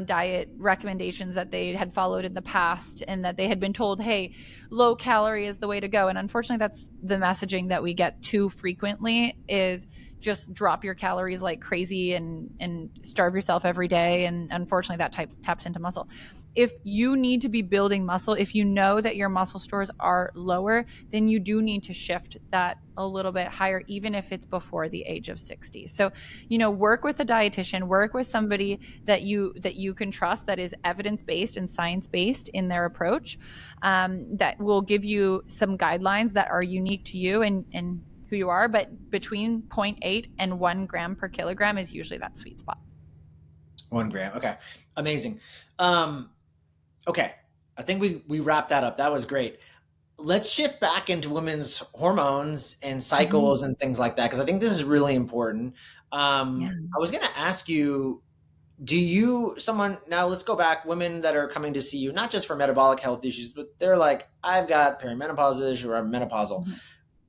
diet recommendations that they had followed in the past and that they had been told, hey, low calorie is the way to go. And unfortunately, that's the messaging that we get too frequently, is just drop your calories like crazy and starve yourself every day. And unfortunately, that taps into muscle. If you need to be building muscle, if you know that your muscle stores are lower, then you do need to shift that a little bit higher, even if it's before the age of 60. So, work with a dietitian, work with somebody that you can trust, that is evidence-based and science-based in their approach, that will give you some guidelines that are unique to you and who you are. But between 0.8 and 1 gram per kilogram is usually that sweet spot. 1 gram. Okay. Amazing. Okay. I think we wrapped that up. That was great. Let's shift back into women's hormones and cycles and things like that, because I think this is really important. I was going to ask you, now let's go back, women that are coming to see you, not just for metabolic health issues, but they're like, I've got perimenopause issues or I'm menopausal.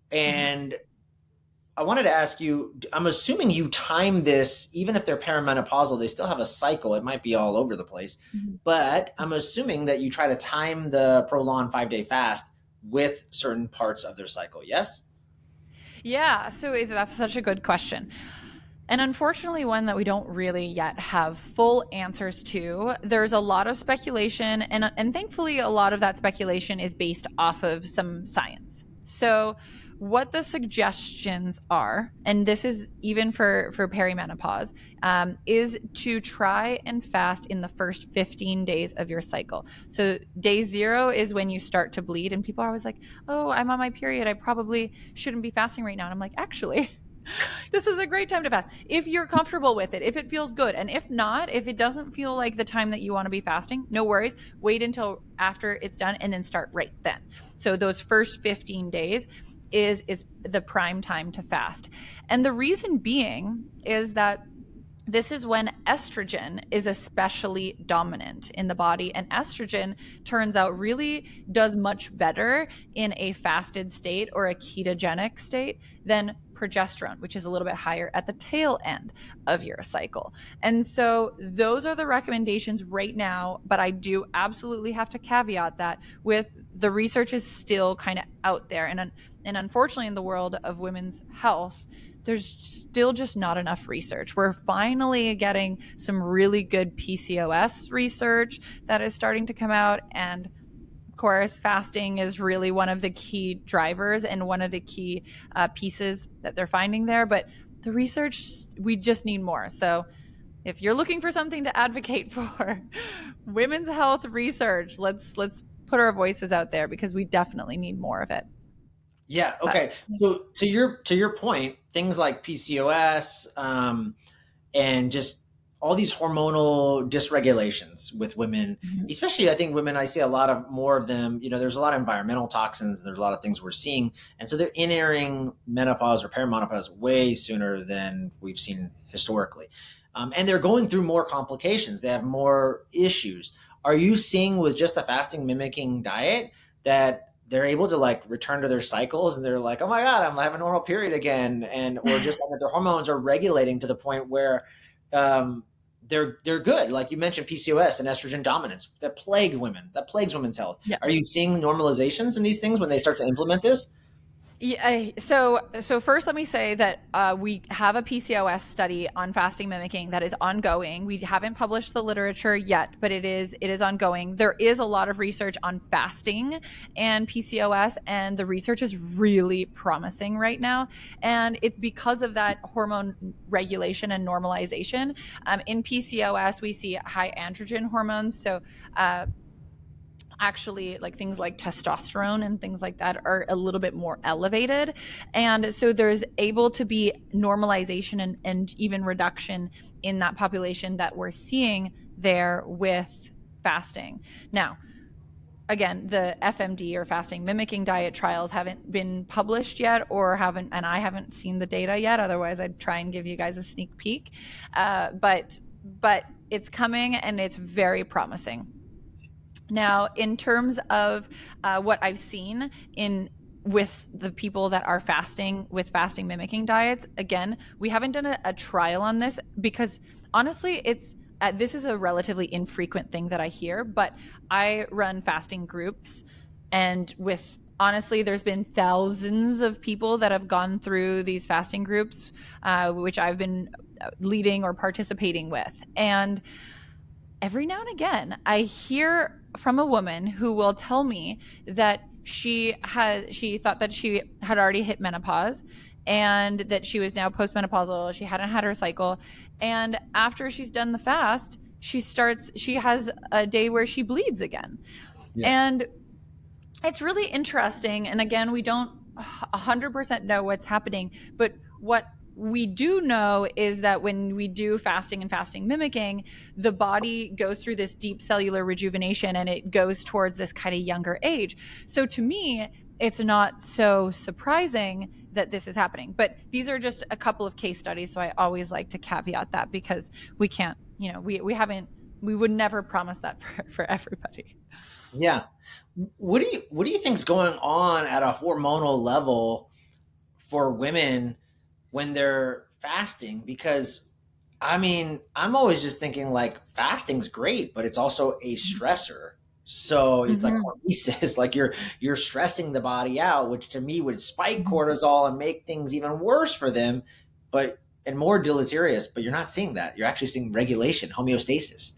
And I wanted to ask you, I'm assuming you time this, even if they're perimenopausal, they still have a cycle. It might be all over the place, but I'm assuming that you try to time the Prolon 5-day fast with certain parts of their cycle. Yes? Yeah. So that's such a good question. And unfortunately, one that we don't really yet have full answers to. There's a lot of speculation, and thankfully, a lot of that speculation is based off of some science. So what the suggestions are, and this is even for perimenopause, is to try and fast in the first 15 days of your cycle. So day 0 is when you start to bleed, and people are always like, oh, I'm on my period, I probably shouldn't be fasting right now. And I'm like, actually, this is a great time to fast if you're comfortable with it, if it feels good. And if not, if it doesn't feel like the time that you want to be fasting, no worries. Wait until after it's done and then start right then. So those first 15 days is the prime time to fast. And the reason being is that this is when estrogen is especially dominant in the body. And estrogen, turns out, really does much better in a fasted state or a ketogenic state than progesterone, which is a little bit higher at the tail end of your cycle. And so those are the recommendations right now. But I do absolutely have to caveat that with the research is still kind of out there. And unfortunately, in the world of women's health, there's still just not enough research. We're finally getting some really good PCOS research that is starting to come out. And of course, fasting is really one of the key drivers and one of the key pieces that they're finding there. But the research, we just need more. So if you're looking for something to advocate for, women's health research, let's put our voices out there, because we definitely need more of it. Yeah. Okay. So to your point, things like PCOS and just all these hormonal dysregulations with women, Mhm. especially I think women, I see a lot of more of them, there's a lot of environmental toxins, there's a lot of things we're seeing. And so they're entering menopause or perimenopause way sooner than we've seen historically. And they're going through more complications. They have more issues. Are you seeing with just a fasting mimicking diet that they're able to like return to their cycles and they're like, oh my God, I'm having a normal period again? And, or just that their hormones are regulating to the point where, um, they're good. Like you mentioned, PCOS and estrogen dominance that plagues women's health. Yeah. Are you seeing normalizations in these things when they start to implement this? Yeah, so first, let me say that we have a PCOS study on fasting mimicking that is ongoing. We haven't published the literature yet, but it is ongoing. There is a lot of research on fasting and PCOS, and the research is really promising right now. And it's because of that hormone regulation and normalization. In PCOS, we see high androgen hormones, so actually like things like testosterone and things like that are a little bit more elevated, and so there's able to be normalization and even reduction in that population that we're seeing there with fasting. Now, again, the FMD or fasting mimicking diet trials haven't been published yet, or haven't, and I haven't seen the data yet, otherwise I'd try and give you guys a sneak peek. But it's coming and it's very promising. Now, in terms of what I've seen in with the people that are fasting with fasting mimicking diets, again, we haven't done a trial on this because honestly, this is a relatively infrequent thing that I hear. But I run fasting groups, and with honestly, there's been thousands of people that have gone through these fasting groups, which I've been leading or participating with, and every now and again, I hear from a woman who will tell me that she thought that she had already hit menopause and that she was now postmenopausal. She hadn't had her cycle. And after she's done the fast, she has a day where she bleeds again. Yeah. And it's really interesting. And again, we don't 100% know what's happening, but what we do know is that when we do fasting and fasting mimicking, the body goes through this deep cellular rejuvenation and it goes towards this kind of younger age. So to me, it's not so surprising that this is happening. But these are just a couple of case studies. So I always like to caveat that because we can't, we would never promise that for everybody. Yeah. What do you think's going on at a hormonal level for women when they're fasting? Because I mean, I'm always just thinking like fasting's great, but it's also a stressor. So it's like Mm-hmm. hormesis, like you're stressing the body out, which to me would spike Mm-hmm. cortisol and make things even worse for them, but and more deleterious. But you're not seeing that. You're actually seeing regulation, homeostasis.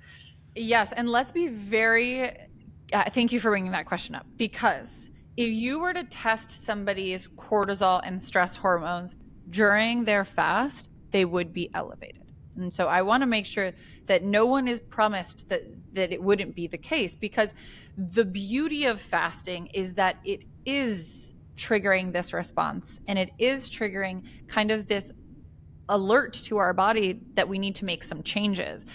Yes, and let's be very thank you for bringing that question up, because if you were to test somebody's cortisol and stress hormones during their fast, they would be elevated. And so I want to make sure that no one is promised that it wouldn't be the case, because the beauty of fasting is that it is triggering this response, and it is triggering kind of this alert to our body that we need to make some changes.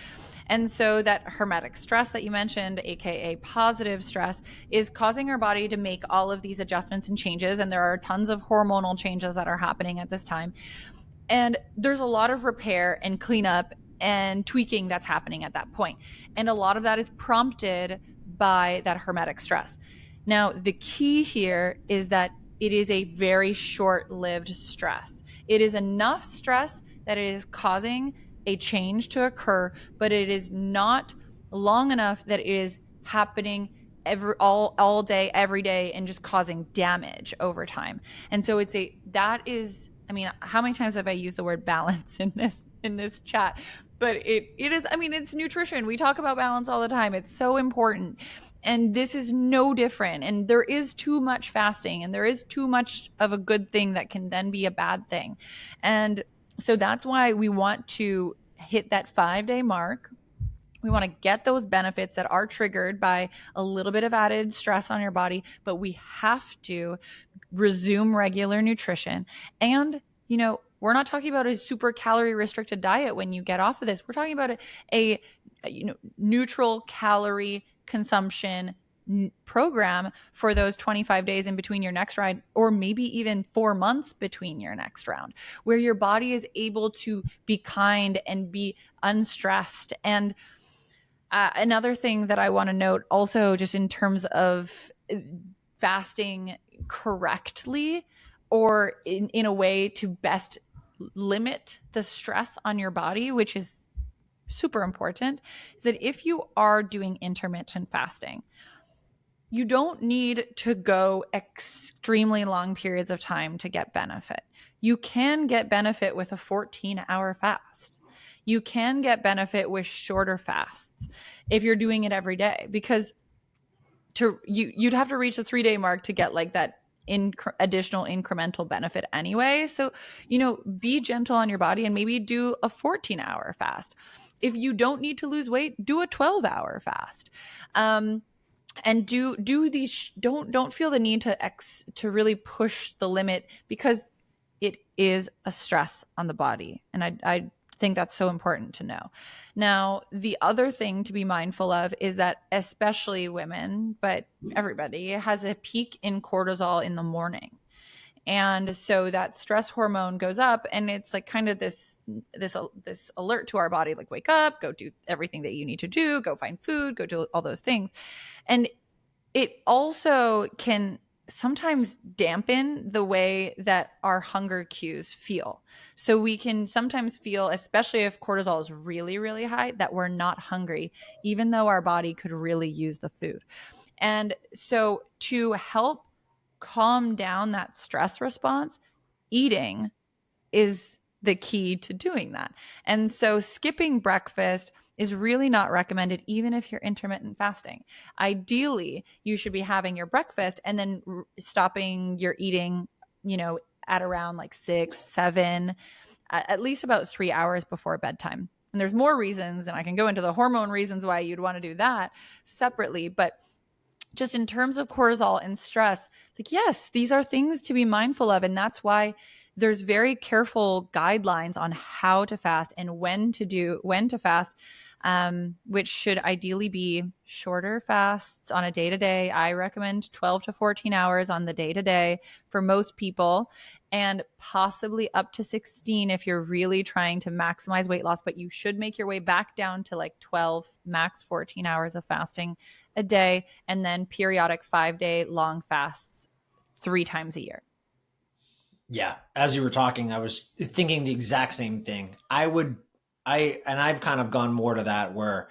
And so that hermetic stress that you mentioned, aka positive stress, is causing our body to make all of these adjustments and changes. And there are tons of hormonal changes that are happening at this time. And there's a lot of repair and cleanup and tweaking that's happening at that point. And a lot of that is prompted by that hermetic stress. Now, the key here is that it is a very short lived stress. It is enough stress that it is causing a change to occur, but it is not long enough that it is happening all day, every day, and just causing damage over time. And so that is, I mean, how many times have I used the word balance in this chat? But it is, I mean, it's nutrition. We talk about balance all the time. It's so important. And this is no different. And there is too much fasting, and there is too much of a good thing that can then be a bad thing. And so that's why we want to hit that 5-day mark. We want to get those benefits that are triggered by a little bit of added stress on your body, but we have to resume regular nutrition. And, We're not talking about a super calorie restricted diet when you get off of this. We're talking about a neutral calorie consumption program for those 25 days in between your next round, or maybe even 4 months between your next round, where your body is able to be kind and be unstressed. And another thing that I want to note also, just in terms of fasting correctly, or in a way to best limit the stress on your body, which is super important, is that if you are doing intermittent fasting, you don't need to go extremely long periods of time to get benefit. You can get benefit with a 14-hour fast. You can get benefit with shorter fasts if you're doing it every day, because you'd have to reach the 3-day mark to get like that additional incremental benefit anyway. So, be gentle on your body and maybe do a 14-hour fast. If you don't need to lose weight, do a 12-hour fast. And do these, don't feel the need to really push the limit, because it is a stress on the body. And I think that's so important to know. Now, the other thing to be mindful of is that especially women, but everybody, has a peak in cortisol in the morning. And so that stress hormone goes up, and it's like kind of this alert to our body, like, wake up, go do everything that you need to do, go find food, go do all those things. And it also can sometimes dampen the way that our hunger cues feel. So we can sometimes feel, especially if cortisol is really, really high, that we're not hungry, even though our body could really use the food. And so to help calm down that stress response, eating is the key to doing that. And so skipping breakfast is really not recommended, even if you're intermittent fasting. Ideally, you should be having your breakfast and then stopping your eating, at around like 6, 7, at least about 3 hours before bedtime. And there's more reasons, and I can go into the hormone reasons why you'd want to do that separately. But just in terms of cortisol and stress, like, yes, these are things to be mindful of. And that's why there's very careful guidelines on how to fast and when to fast, which should ideally be shorter fasts on a day-to-day. I recommend 12 to 14 hours on the day-to-day for most people, and possibly up to 16 if you're really trying to maximize weight loss. But you should make your way back down to like 12, max 14 hours of fasting a day, and then periodic 5-day long fasts 3 times a year. Yeah. As you were talking, I was thinking the exact same thing. I've kind of gone more to that, where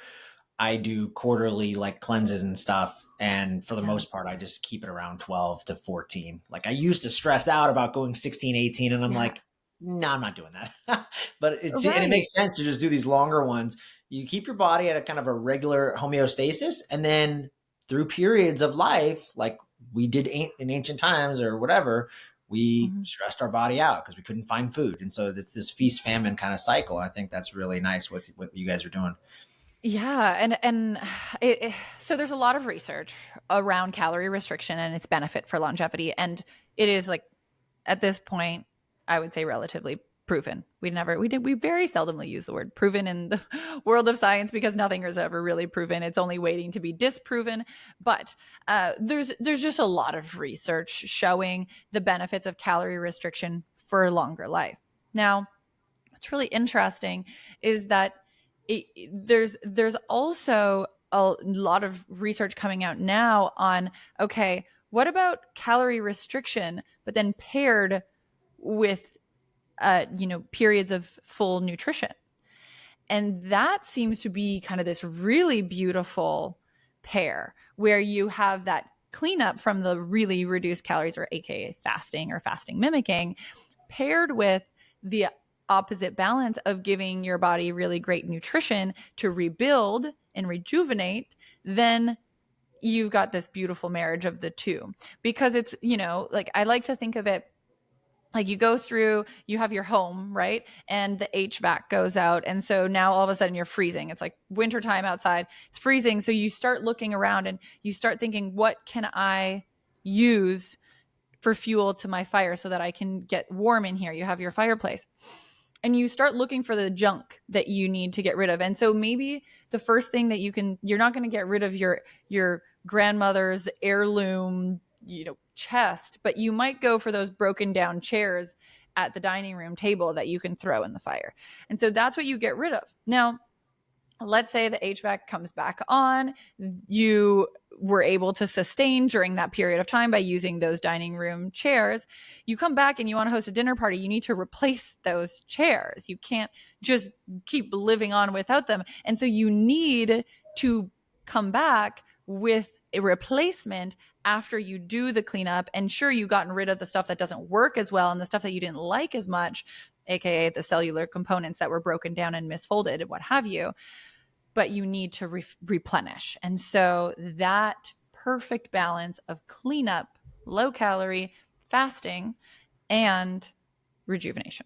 I do quarterly like cleanses and stuff. And for the most part, I just keep it around 12 to 14. Like, I used to stress out about going 16, 18, and I'm like, no, I'm not doing that. But and it makes sense to just do these longer ones. You keep your body at a kind of a regular homeostasis, and then through periods of life, like we did in ancient times or whatever, we stressed our body out because we couldn't find food. And so it's this feast famine kind of cycle. I think that's really nice what you guys are doing. Yeah. So there's a lot of research around calorie restriction and its benefit for longevity. And it is, like, at this point, I would say relatively proven. We very seldomly use the word proven in the world of science, because nothing is ever really proven. It's only waiting to be disproven. But there's just a lot of research showing the benefits of calorie restriction for longer life. Now, what's really interesting is that there's also a lot of research coming out now on, okay, what about calorie restriction, but then paired with periods of full nutrition? And that seems to be kind of this really beautiful pair, where you have that cleanup from the really reduced calories, or AKA fasting or fasting mimicking, paired with the opposite balance of giving your body really great nutrition to rebuild and rejuvenate. Then you've got this beautiful marriage of the two. Because it's, like, I like to think of it like, you go through, you have your home, right? And the HVAC goes out. And so now all of a sudden you're freezing. It's like wintertime outside. It's freezing. So you start looking around and you start thinking, what can I use for fuel to my fire so that I can get warm in here. You have your fireplace. And you start looking for the junk that you need to get rid of. And so maybe the first thing that you're not going to get rid of your grandmother's heirloom, chest, but you might go for those broken down chairs at the dining room table that you can throw in the fire. And so that's what you get rid of. Now, let's say the HVAC comes back on. You were able to sustain during that period of time by using those dining room chairs. You come back and you want to host a dinner party. You need to replace those chairs. You can't just keep living on without them. And so you need to come back with a replacement after you do the cleanup. And sure, you've gotten rid of the stuff that doesn't work as well and the stuff that you didn't like as much, aka the cellular components that were broken down and misfolded and what have you. But you need to replenish. And so that perfect balance of cleanup, low calorie, fasting, and rejuvenation.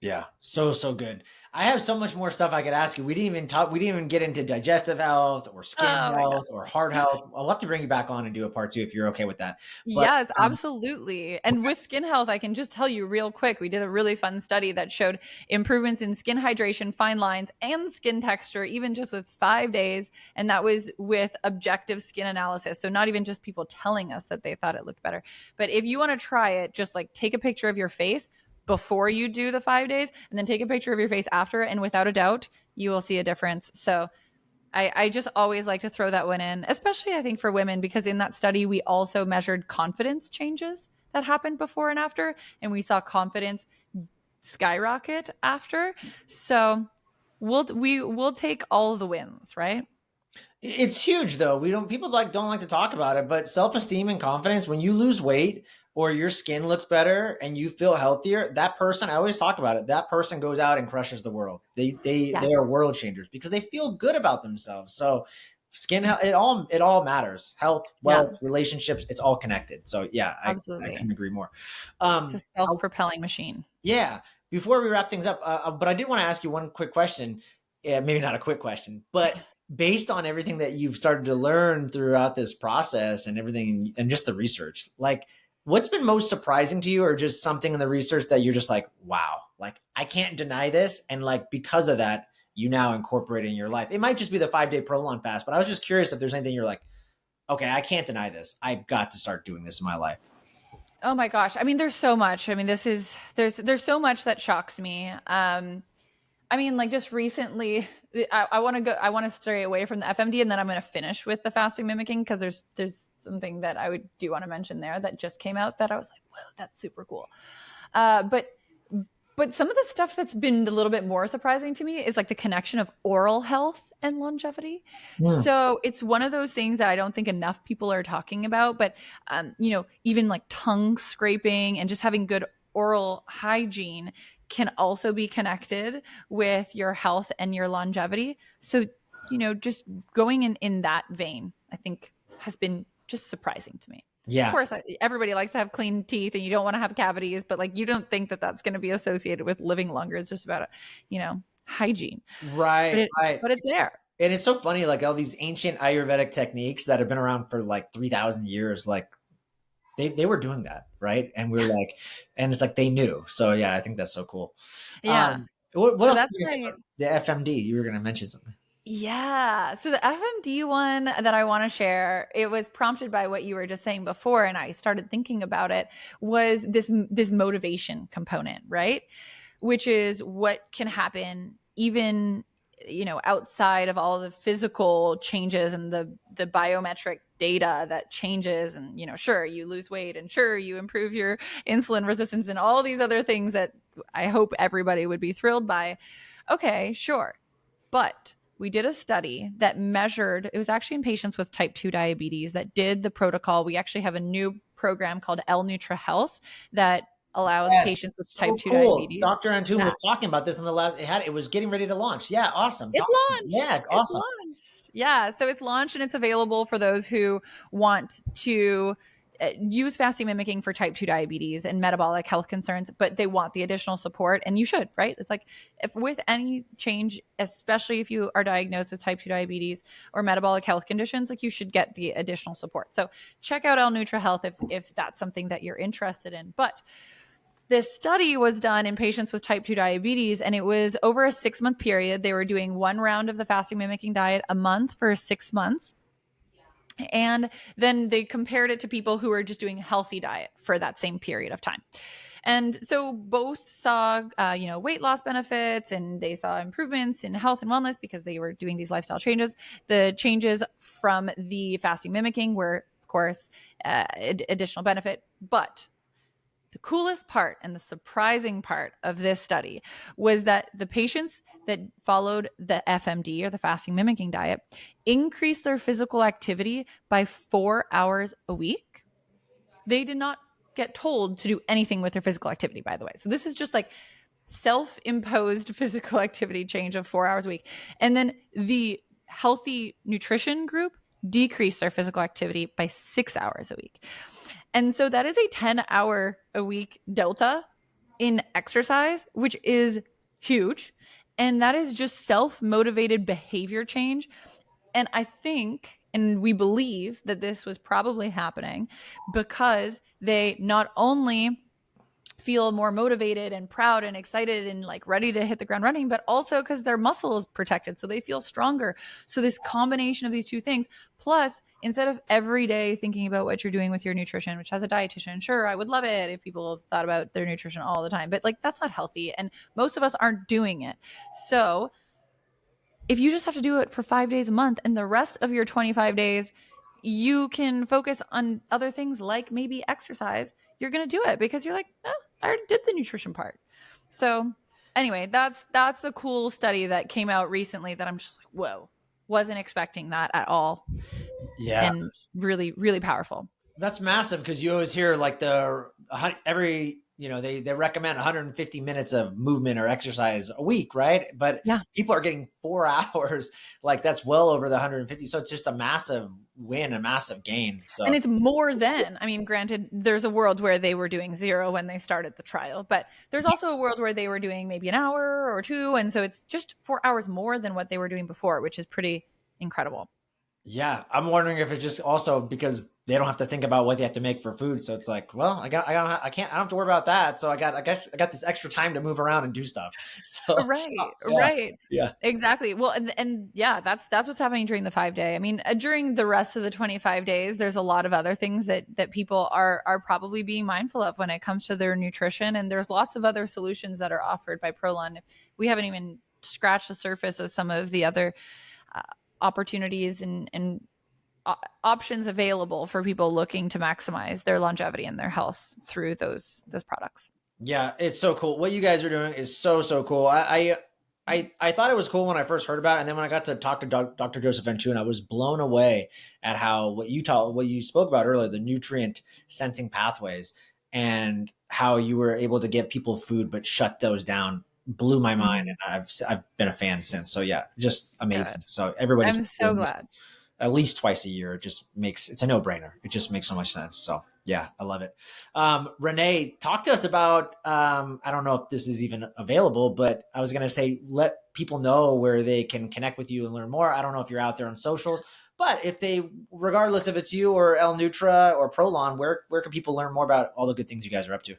Yeah. So good. I have so much more stuff I could ask you. We didn't even get into digestive health or skin health or heart health. I'll have to bring you back on and do a part 2 if you're okay with that. But, yes, absolutely. And with skin health, I can just tell you real quick, we did a really fun study that showed improvements in skin hydration, fine lines, and skin texture, even just with 5 days. And that was with objective skin analysis. So not even just people telling us that they thought it looked better. But if you want to try it, just like take a picture of your face before you do the 5 days and then take a picture of your face after, and without a doubt, you will see a difference. So I just always like to throw that one in, especially I think for women, because in that study, we also measured confidence changes that happened before and after, and we saw confidence skyrocket after. So we'll take all the wins, right? it's huge though. People don't like to talk about it, but self-esteem and confidence, when you lose weight or your skin looks better and you feel healthier, that person, I always talk about it, that person goes out and crushes the world. They are world changers because they feel good about themselves. So skin health, it all matters. Health, wealth, relationships, it's all connected. So yeah, absolutely. I couldn't agree more. It's a self-propelling machine. Yeah. Before we wrap things up, but I did want to ask you one quick question. Yeah, maybe not a quick question, but based on everything that you've started to learn throughout this process and everything, and just the research, like what's been most surprising to you, or just something in the research that you're just like, wow, like I can't deny this. And like, because of that, you now incorporate it in your life. It might just be the 5-day Prolon fast, but I was just curious if there's anything you're like, okay, I can't deny this. I've got to start doing this in my life. Oh my gosh. I mean, there's so much. I mean, there's so much that shocks me. I mean, like just recently, I want to stray away from the FMD, and then I'm going to finish with the fasting mimicking, because there's something that I do want to mention there that just came out that I was like, whoa, that's super cool. But some of the stuff that's been a little bit more surprising to me is like the connection of oral health and longevity. Yeah. So it's one of those things that I don't think enough people are talking about, but even like tongue scraping and just having good oral hygiene can also be connected with your health and your longevity. So, just going in that vein, I think has been just surprising to me. Yeah. Of course, everybody likes to have clean teeth and you don't want to have cavities, but like, you don't think that that's going to be associated with living longer. It's just about, hygiene. Right. But it's there. And it's so funny, like all these ancient Ayurvedic techniques that have been around for like 3,000 years, like they were doing that. Right. And we're like, and it's like, they knew. So yeah, I think that's so cool. Yeah. What so else the FMD, you were going to mention something. Yeah. So the FMD one that I want to share, it was prompted by what you were just saying before, and I started thinking about it, was this motivation component, right? Which is what can happen even, outside of all the physical changes and the biometric data that changes. And, sure, you lose weight, and sure, you improve your insulin resistance and all these other things that I hope everybody would be thrilled by. Okay, sure. But we did a study that measured, it was actually in patients with type 2 diabetes that did the protocol. We actually have a new program called L-Nutra Health that allows patients with type 2 diabetes. Dr. Antoon was talking about this in the last, it was getting ready to launch. Yeah, awesome. It's launched. Yeah, awesome. It's launched. Yeah, so it's launched and it's available for those who want to use fasting mimicking for type 2 diabetes and metabolic health concerns, but they want the additional support, and you should, right? It's like, if with any change, especially if you are diagnosed with type 2 diabetes or metabolic health conditions, like, you should get the additional support. So check out L-Nutra Health if that's something that you're interested in. But this study was done in patients with type 2 diabetes, and it was over a 6-month period. They were doing 1 round of the fasting mimicking diet a month for 6 months. And then they compared it to people who were just doing healthy diet for that same period of time. And so both saw, weight loss benefits, and they saw improvements in health and wellness because they were doing these lifestyle changes. The changes from the fasting mimicking were, of course, additional benefit. But the coolest part and the surprising part of this study was that the patients that followed the FMD, or the fasting mimicking diet, increased their physical activity by 4 hours a week. They did not get told to do anything with their physical activity, by the way. So this is just like self-imposed physical activity change of 4 hours a week. And then the healthy nutrition group decreased their physical activity by 6 hours a week. And so that is a 10-hour a week delta in exercise, which is huge. And that is just self-motivated behavior change. And I think, and we believe, that this was probably happening because they not only feel more motivated and proud and excited and like ready to hit the ground running, but also because their muscle is protected, so they feel stronger. So this combination of these two things, plus instead of every day thinking about what you're doing with your nutrition, which, as a dietitian, sure, I would love it if people thought about their nutrition all the time, but like, that's not healthy, and most of us aren't doing it. So if you just have to do it for 5 days a month, and the rest of your 25 days you can focus on other things like maybe exercise, you're going to do it because you're like, oh, I already did the nutrition part. So anyway, that's a cool study that came out recently that I'm just like, whoa, wasn't expecting that at all. Yeah. And really, really powerful. That's massive, because you always hear like they recommend 150 minutes of movement or exercise a week, right? But Yeah. people are getting 4 hours. Like, that's well over the 150. So it's just a massive win, a massive gain. So, And it's more than, I mean, granted, there's a world where they were doing 0 when they started the trial, but there's also a world where they were doing maybe an hour or 2. And so it's just 4 hours more than what they were doing before, which is pretty incredible. yeah, I'm wondering if it's just also because they don't have to think about what they have to make for food. So it's like, well, I don't have to worry about that. So I guess I got this extra time to move around and do stuff. So Right, yeah, right. yeah, Exactly. Well, and yeah, that's what's happening during the 5 day. I mean, during the rest of the 25 days, there's a lot of other things that people are probably being mindful of when it comes to their nutrition, and there's lots of other solutions that are offered by Prolon. We haven't even scratched the surface of some of the other opportunities and options available for people looking to maximize their longevity and their health through those products. yeah. It's so cool. What you guys are doing is so cool. I thought it was cool when I first heard about it, and then when I got to talk to Dr. Joseph Antune, I was blown away at how what you spoke about earlier, the nutrient sensing pathways, and how you were able to give people food but shut those down. Blew my mind, and I've been a fan since. So yeah, just amazing. Good. So everybody's I'm so doing this glad. at least twice a year. It's a no brainer. It just makes so much sense. So yeah, I love it. Renee, talk to us about, I don't know if this is even available, but I was going to say, let people know where they can connect with you and learn more. I don't know if you're out there on socials, but if they, regardless if it's you or L-Nutra or Prolon, where can people learn more about all the good things you guys are up to?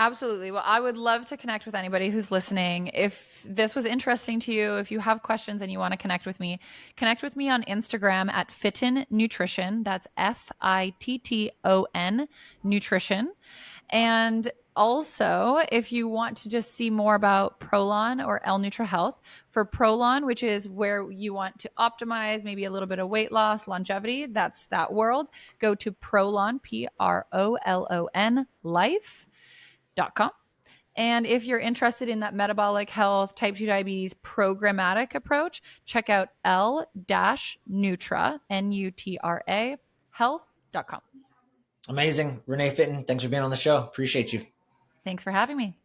Absolutely. Well, I would love to connect with anybody who's listening. If this was interesting to you, if you have questions and you want to connect with me on Instagram at Fitton Nutrition. That's FITTON Nutrition. And also, if you want to just see more about Prolon or L-Nutra Health, for Prolon, which is where you want to optimize maybe a little bit of weight loss, longevity, that's that world, go to Prolon, PROLON, life.com. And if you're interested in that metabolic health, type 2 diabetes programmatic approach, check out L-Nutra, Nutra, health.com. Amazing. Renee Fitton, thanks for being on the show. Appreciate you. Thanks for having me.